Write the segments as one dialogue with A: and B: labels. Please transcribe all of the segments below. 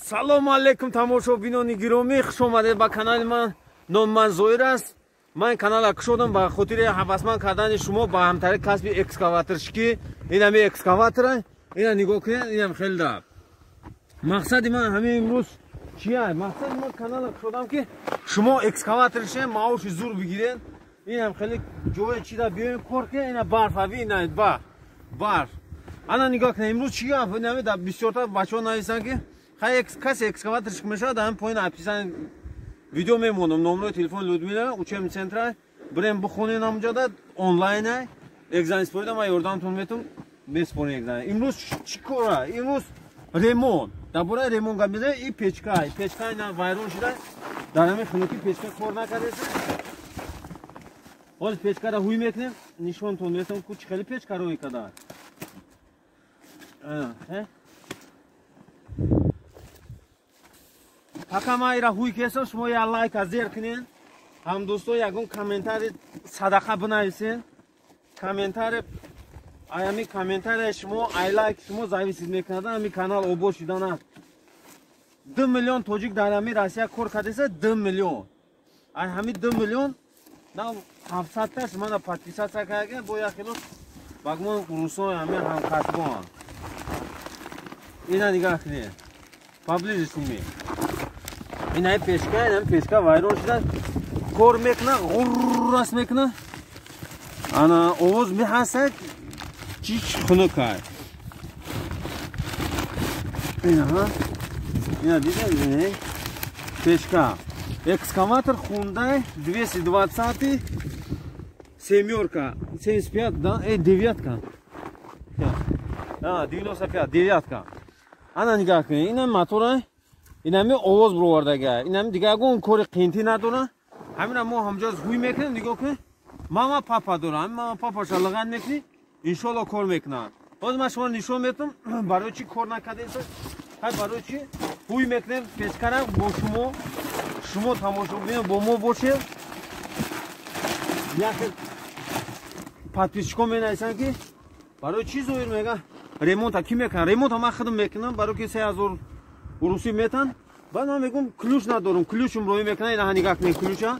A: Салому алейкум тамошобинони гиромӣ, хуш омадед ба канали ман. Ном ман Зоир аст. Ман каналро кушодам ба хотири ҳавасманд кардани шумо ба ҳамтари касби экскаваторшикӣ. Инами экскаватора, ина нигоҳ кунед, инам хеле даб. Мақсади ман ҳамин имрӯз чия? Мақсади ман каналро кушодам ки шумо экскаваторше маоши зур бигиред. Инам хеле ҷое чида биёем кор ки ина барфави ина барф. Ана нигоҳ кунед имрӯз чия? Инами да бисёрта бачаҳо нависанд ки касе экскаваторшик мешавад, ҳам поин написанд видео мемонам, номерои телефони Людмила, учебный центр, брем бухонед намуҷада онлайн экзамен споида, ма ёрдамтон метавонам беспорен экзамен. Имрӯз чӣ кора? Имрӯз ремонт. Дар бораи ремонт гап мезанем. И печка ина вайрон шуда, дар ҳамин хунуки печка кор накардеса. Ҳозир печкаро ҳуй мекунем, нишонтон метавонам ки чӣ хеле печка рӯй кардааст. Пока ма ира ҳуй кесам, шумо я лайка зер кунед. Ҳамдӯсто ягон комментарий садақа бинависед. Комментарий ами комментарий шумо ай лайк шумо зависид мекунад. Ами канал обод шудан аст. 2 миллион тоҷик дар ами Россия кор кардеса, 2 миллион. Ай ҳами 2 миллион на 700 таш мана подписация карда бо як кило багмон русой ами ҳамкасбон. Ина нигоҳ кунед. Поближе сними. Ина печка вайрон шуда кор мекуна, ғуррас мекуна. Ана овоз мехасад чич хунука. Ина дидед? Печка. Экскаватор Hyundai 220 семерка, 75, да? Девятка. 95, девятка. Ана нигоҳ кунед. Ина мотора инами овоз бировардага. Инами дига ягон кори қиинтӣ надора. Ҳамина мо ҳамҷоз ҳуй мекунем, нигоҳ кунед. Мама папа дорам. Мама папа шалған мекунӣ. Иншоалло кор мекунад. Ҳозир ман шумо нишон метавонам барои чӣ кор накардеса. Ҳай барои чӣ ҳуй мекунем печкара бо шумо тамошобинон бо мо бошед. Як подписчикон менависанд ки барои чӣ Зоир мега ремонта ки мекунад? Ремонта ман худам мекунам, барои ки 3000 урусӣ метан. Баъд ман мегӯям ключ надорам, ключум роӣ мекунам. Ина нигоҳ кунед ключа.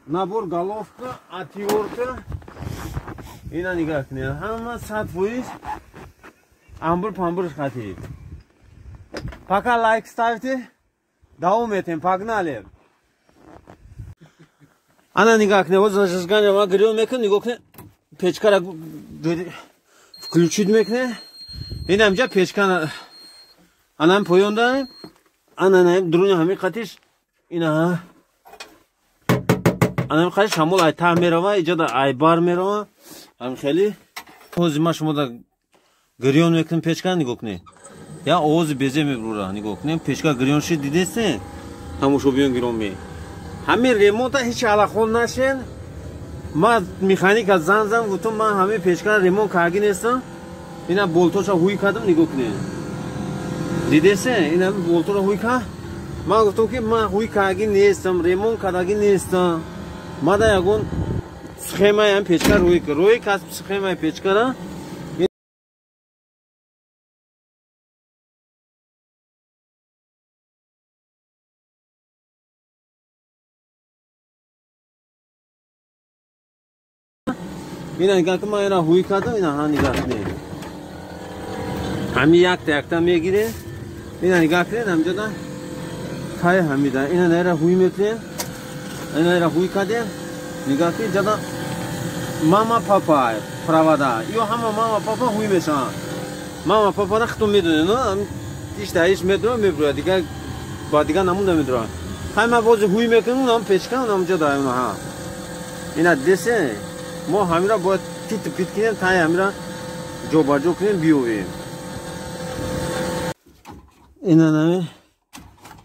A: Набор головка, отвёртка. Ина нигоҳ кунед. Ҳама 100% амбур хатиб. Пока лайк ставьте. Давом метем, погнали. Ана нигоҳ кунед. Ҳозир зажигание ма гирён мекунем, нигоҳ кунед. Печкаро включид мекунед. Ина инҷа печка анам поён дорем. Ана дуруни ҳамин қатиш ина анам қатиш ҳамол ай таҳ мерава, иҷода ай бар мерава. Ам хеле ҳозир ма шумо да гирён мекунем печка, нигоҳ кунед. Я овози безе мебурора, нигоҳ кунем. Печка гирён шид дидест? Тамошобиён гиромӣ. Ҳамин ремонта ҳеч алахол нашед. Ма механика занзам гуфтам ман ҳамин печка ремонт карги нестам. Ина болтоша ҳуй кардам, нигоҳ кунед. Дидест? Ина болтора ҳуй кард. Ман гуфтам ки ман ҳуй карги нестам, ремонт кардаги нестам. Мада ягон схемаи ҳам печка рӯи касб схемаи печкара ина нигоҳ ки ман ина ҳуй кардам. Ина ҳа нигоҳ кунед. ҳами якта мегиред. Ина нигоҳ кунед ҳамҷода тай ҳамида. Ина наира ҳуй мекунед. Ина наира ҳуй кардем. нигоҳ ки ҷада мама папа провода. Ё ҳама мама папа ҳуй мешаванд. Мама папа на худтон медонед, но иш медонам мебурад. Дига ба дига намуда медонам. Ҳай ма бози ҳуй мекунам, нам печка намҷода ина. Ина десе мо ҳамира бояд пит кунем, тай ҳамира ҷобаҷо кунем биёвем. Ина нами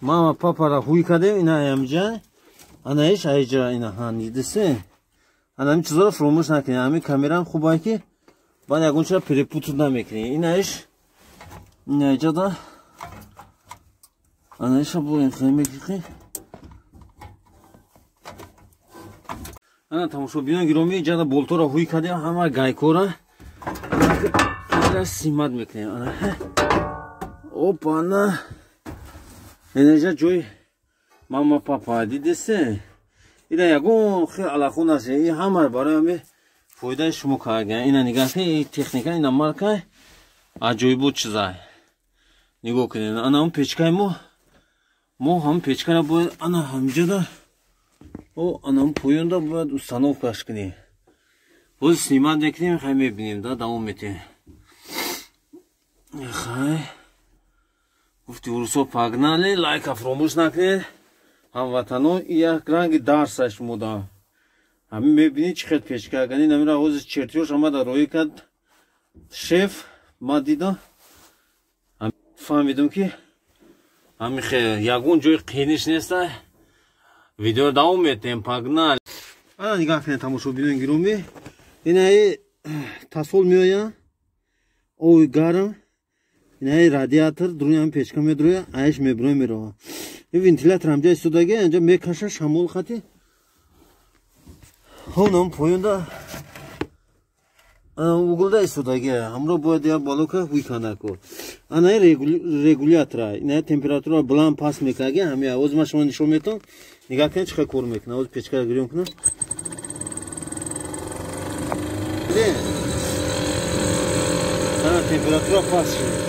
A: мама папара ҳуй кардем. Ина ҳамҷа ана иш айҷа ина ҳанидесе. Ана ҳамин чизоро фромӯш накунем. Ҳамин камерам хубае ки баъд ягон чиза перепутут намекунем. Ина иш ина айҷада ана иша боем хемекӣ. Ана тамошобинон гиромӣ иҷада болтора ҳуй кардем. Ҳама гайкора симат мекунем. Опа-на. Энежа ҷои мама папа дидесе. Ида ягон хел алахун аст. И ҳама барои ҳаме фоидаи шумо кардан. Ина нигоҳ кунед, техника ина марка аҷоибу чизай. Нигоҳ кунед. Ана он печкаи мо ҳам печкара бояд ана ҳамҷада. О, ана он поёнда бояд установкаш кунем. Боз снимат мекунем, хай мебинем, да, давом метем. Хай. Гуфти урусо погнали, лайка фромӯш накунед. Ҳамватанон як ранги дарсаш мудам. Ҳамин мебинед чӣ хел печка гани намира ҳозир чертёж омада роӣ кард шеф ма дидам. Фаҳмидам ки ҳамин хел ягон ҷои қиynиш неста. Видео давом метем, погнали. Ана нигоҳ кунед тамошобинони гиромӣ. Инаи тасол меояд. Ови гарм. Инаи радиатор дуруям печка медуроя, айш меброи мерова. این ونتیلاتور همجا ایستادگی اینجا میکشه شمال خطی هونم پایوندا اوگلدا ایستادگی همرا باید یا بالو که وی کنه کو آنها رگولیاتور اینها تمپراتور بلند پاس میکنه همه آواز ما شما نشون میتون نگاه کنید چه کار میکنه آواز پیچکا گریم کنه تمپراتور پاس شد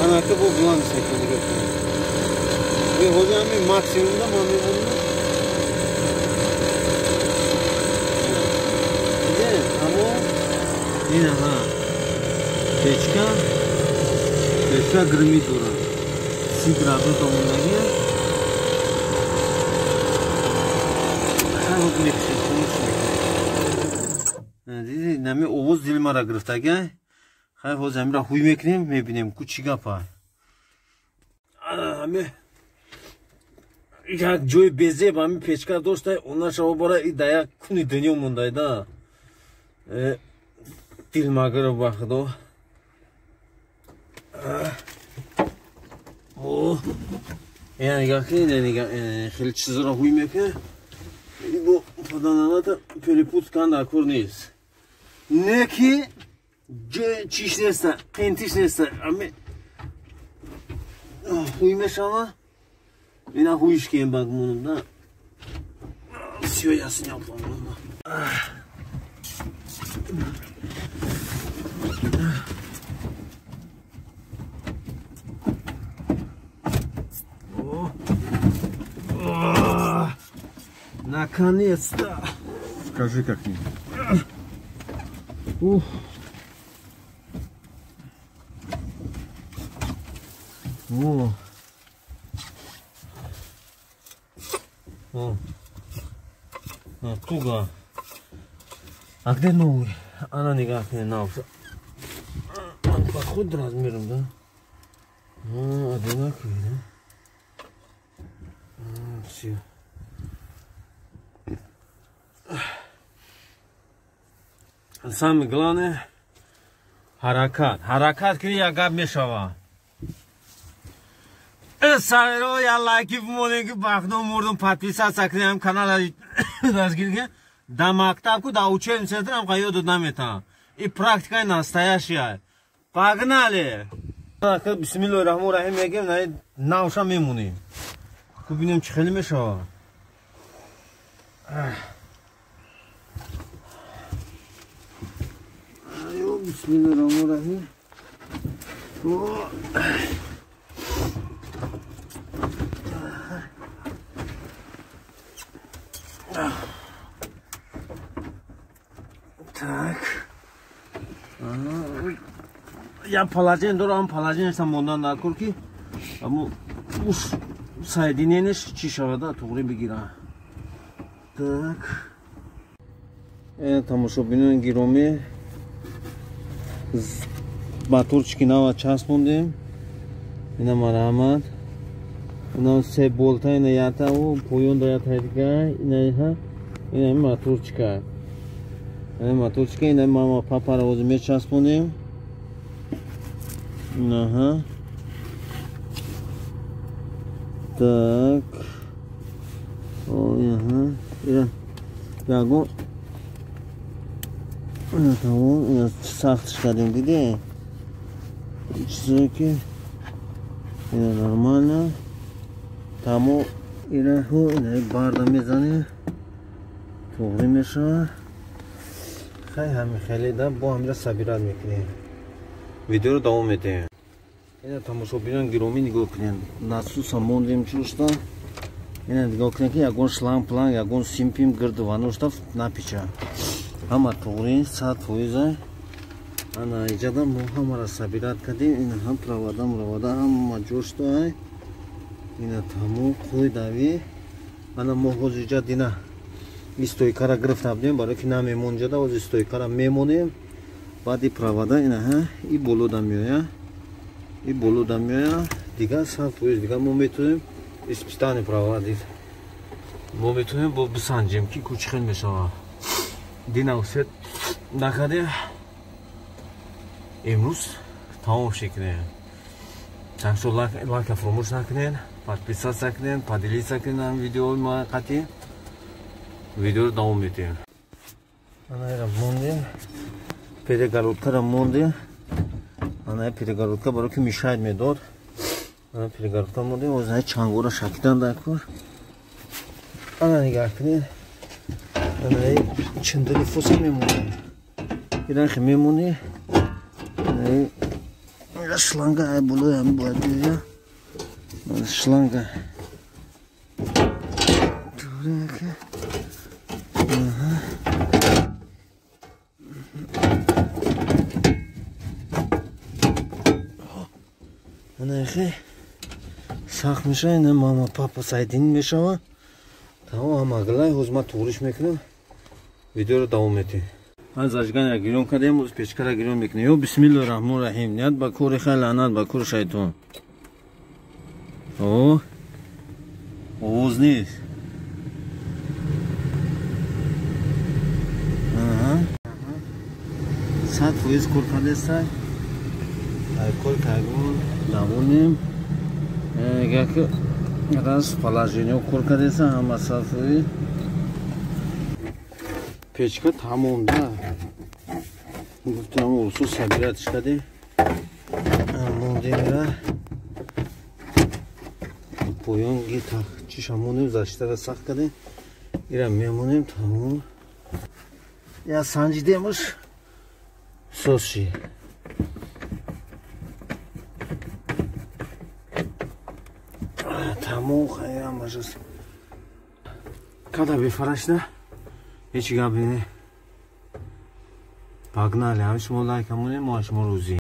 A: Ana ki bu bulan şeklinde götürüyor. Ve hocam bir maksimumda mamle bunu. Değil mi? Ama yine ha. Pechka grimi duran. 30 gradus tomundaki. Her o bir şey konuşmuyor. Dedi, nemi Oğuz Dilmar'a giriftagi. Хай ҳозир амира ҳуй мекунем мебинем ку чӣ гапа. Ҳаме як ҷои безеб ҳами печка доштай онаша бора и да як куни дунё мондай да. Дилмагара ба худо. Яна нигоҳ кунед, хеле чизро ҳуй мекунем. Бо подананата перепуткан дар кор нест. Не ки чиш неста, қентиш неста. Ами ҳуй мешава. Ина ҳуйш кем баг монам да. Всё я снял, по-моему. Наконец-то.
B: Скажи как-нибудь.
A: Туго. А где новый? Она никак не научится. Он подходит размером, да? Одинаковый, да? Все. Самое главное харакат. Харакат кри я габ мешава. Сайро я лайки бумонем ки бахдом мурдум подписаться кунем канала разгирге. Да мактабку да учебном центре ам ёду наметам. И практика настоящая. Погнали. Бисмиллахир рахмонир рахим мегем навша мемонем. Бинем чӣ хеле мешава. Бисмиллахир рахмонир рахим. Так. Я положение дорам, положение сам мондан накур ки. Аммо уш соединенеш чӣ шавада туғри бигира. Так. Тамошобинони гиромӣ. Моторчики нава часпондем. Ина марҳамат. Ина се болта ина ята у поён да ята дига ина моторчика. Ина моторчика ина мама папа ро озим мечаспонем. Аҳа. Так. Ой, аҳа. Ягон. Ина тамом, ина сахтш кардем диде. чизки. Ина нормально. Тамо инаҳо ина барда мезани. Туғри мешава. Хеле да бо ҳамира сабират мекунем. Видеоро давом медиҳем. Ина тамошобинон гиромӣ нигоҳ кунед. Насуса мондем чушта. Ина нигоҳ кунед ки ягон шланг план, ягон симпим гирду ванушта напича. Ҳама туғри 100%. Ана иҷада мо ҳамара сабират кардем. Ина ҳам правода ҳама ҷошта. Ина тамо қӯй дави. Ана мо ҳозир иҷа дина истойкара гирифта будем, барои ки намемон ҷада ҳозир истойкара мемонем. Баъди правода ина и болода меоя. И болода меоя. Дига 100% дига мо метавонем испитани правода. Мо метавонем бо бисанҷем ки куч хел мешава. Дина усет накарде. Имрӯз тамом шикне. Такшо лайка фромӯш накунед, подписаться кунед, поделиться кунед видеои мо қати. Видеоро давом медиҳем. Ана ира мондем. Перегородкаро мондем. Ана перегородка барои ки мишайд медод. Ана перегородка мондем. Озай чангора шакидан дакор. Ана нигаҳ кунед. Ана чиндали фоса мемонем. Ира хи мемонем. Ана шланга ай болои ҳам бояд биёя. Шланга. Турека. Анахи сахт мешава, ина мама папа сайдин мешава. Тамом ҳама глай ҳозир ман туғриш мекунам. Видеоро давом медиҳем. Ман зажигания гирён кардем, ҳозир печкара гирён мекунем. Ё бисмиллаҳи роҳмони роҳим. Ният ба кори хайр, лаънат ба кори шайтон. О. Овоз нест. Аҳа. 100% кор кардестай. Ай кор кардем. Давонем. Ягар ки раз положение кор кардеса ҳама 100%. Печка тамом да. Гуфтам урсу сабиратиш кардем. Мондем ира. Поён гита чиша монем заштара сахт кардем. Ира мемонем тамом. Я санҷидемш. Соши. Тамом хайра мажас. Када бифарашда? Ҳеҷ гапе не. Погнали, ҳам шумо лайк ҳамонем, мо шумо рӯзӣ.